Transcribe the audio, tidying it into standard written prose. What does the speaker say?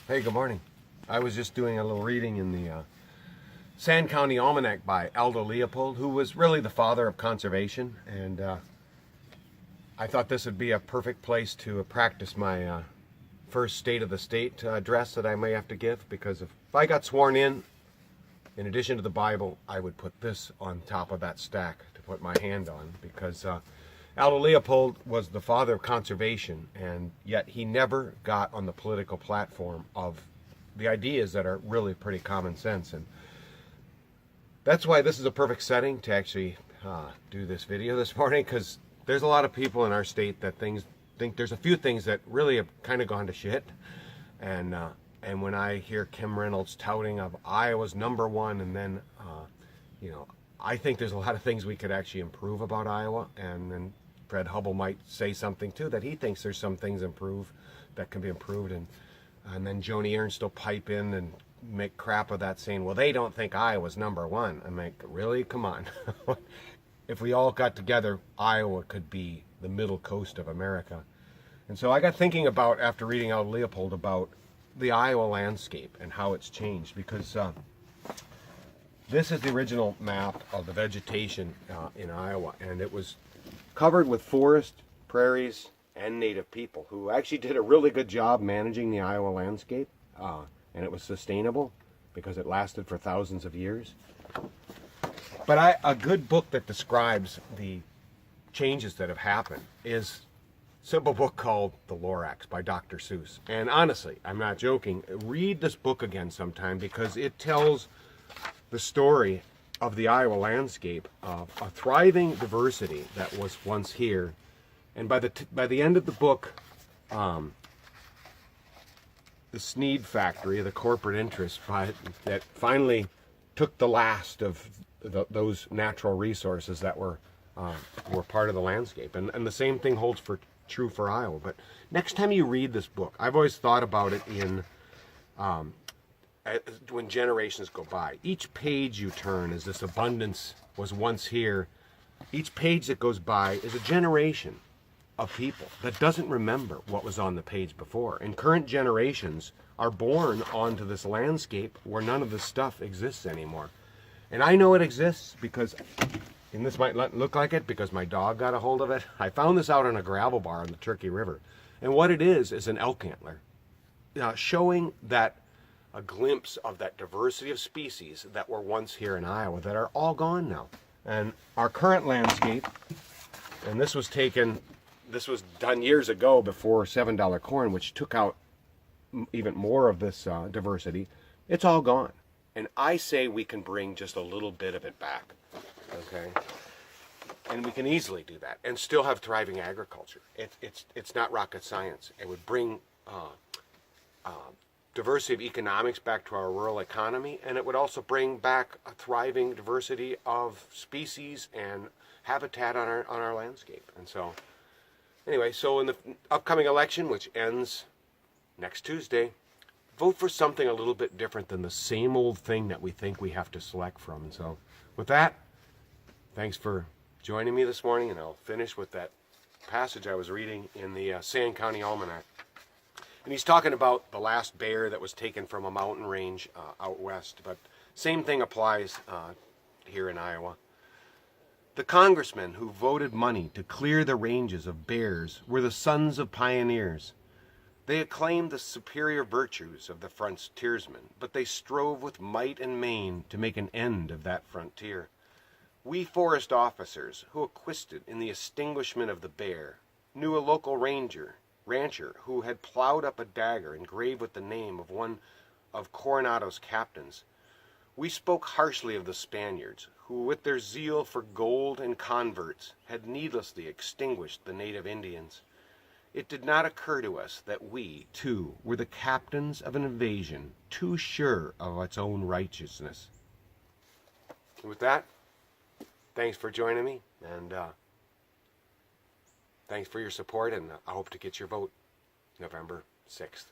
Hey, good morning. I was just doing a little reading in the Sand County Almanac by Aldo Leopold, who was really the father of conservation, and I thought this would be a perfect place to practice my first State of the State address that I may have to give, because if I got sworn in addition to the Bible, I would put this on top of that stack to put my hand on, because Aldo Leopold was the father of conservation, and yet he never got on the political platform of the ideas that are really pretty common sense. And that's why this is a perfect setting to actually do this video this morning, because there's a lot of people in our state that think there's a few things that really have kind of gone to shit. And when I hear Kim Reynolds touting of Iowa's #1, and then, I think there's a lot of things we could actually improve about Iowa, and then Fred Hubbell might say something too, that he thinks there's some things that can be improved, and then Joni Ernst will pipe in and make crap of that, saying, well, they don't think Iowa's #1. I'm like, really? Come on. If we all got together, Iowa could be the middle coast of America. And so I got thinking about, after reading Aldo Leopold, about the Iowa landscape and how it's changed, because this is the original map of the vegetation in Iowa, and it was covered with forest, prairies, and native people who actually did a really good job managing the Iowa landscape, and it was sustainable because it lasted for thousands of years. But a good book that describes the changes that have happened is a simple book called The Lorax by Dr. Seuss. And honestly, I'm not joking, read this book again sometime, because it tells the story of the Iowa landscape, of a thriving diversity that was once here. And by the end of the book, the Sneed factory, the corporate interest that finally took the last of those natural resources that were part of the landscape. And the same thing holds true for Iowa. But next time you read this book, I've always thought about it in when generations go by. Each page you turn, as this abundance was once here, each page that goes by is a generation of people that doesn't remember what was on the page before. And current generations are born onto this landscape where none of this stuff exists anymore. And I know it exists because, and this might look like it because my dog got a hold of it, I found this out on a gravel bar on the Turkey River. And what it is an elk antler, showing that a glimpse of that diversity of species that were once here in Iowa that are all gone now. And our current landscape, and this was done years ago before $7 corn, which took out even more of this diversity, it's all gone. And I say we can bring just a little bit of it back, okay? And we can easily do that and still have thriving agriculture. It's not rocket science. It would bring diversity of economics back to our rural economy, and it would also bring back a thriving diversity of species and habitat on our landscape. And so, anyway, so in the upcoming election, which ends next Tuesday, vote for something a little bit different than the same old thing that we think we have to select from. And so, with that, thanks for joining me this morning, and I'll finish with that passage I was reading in the Sand County Almanac. And he's talking about the last bear that was taken from a mountain range out west, but same thing applies here in Iowa. The congressmen who voted money to clear the ranges of bears were the sons of pioneers. They acclaimed the superior virtues of the frontiersmen, but they strove with might and main to make an end of that frontier. We forest officers, who acquisted in the extinguishment of the bear, knew a local rancher who had plowed up a dagger engraved with the name of one of Coronado's captains. We spoke harshly of the Spaniards, who with their zeal for gold and converts had needlessly extinguished the native Indians. It did not occur to us that we, too, were the captains of an invasion too sure of its own righteousness. And with that, thanks for joining me, and thanks for your support, and I hope to get your vote November 6th.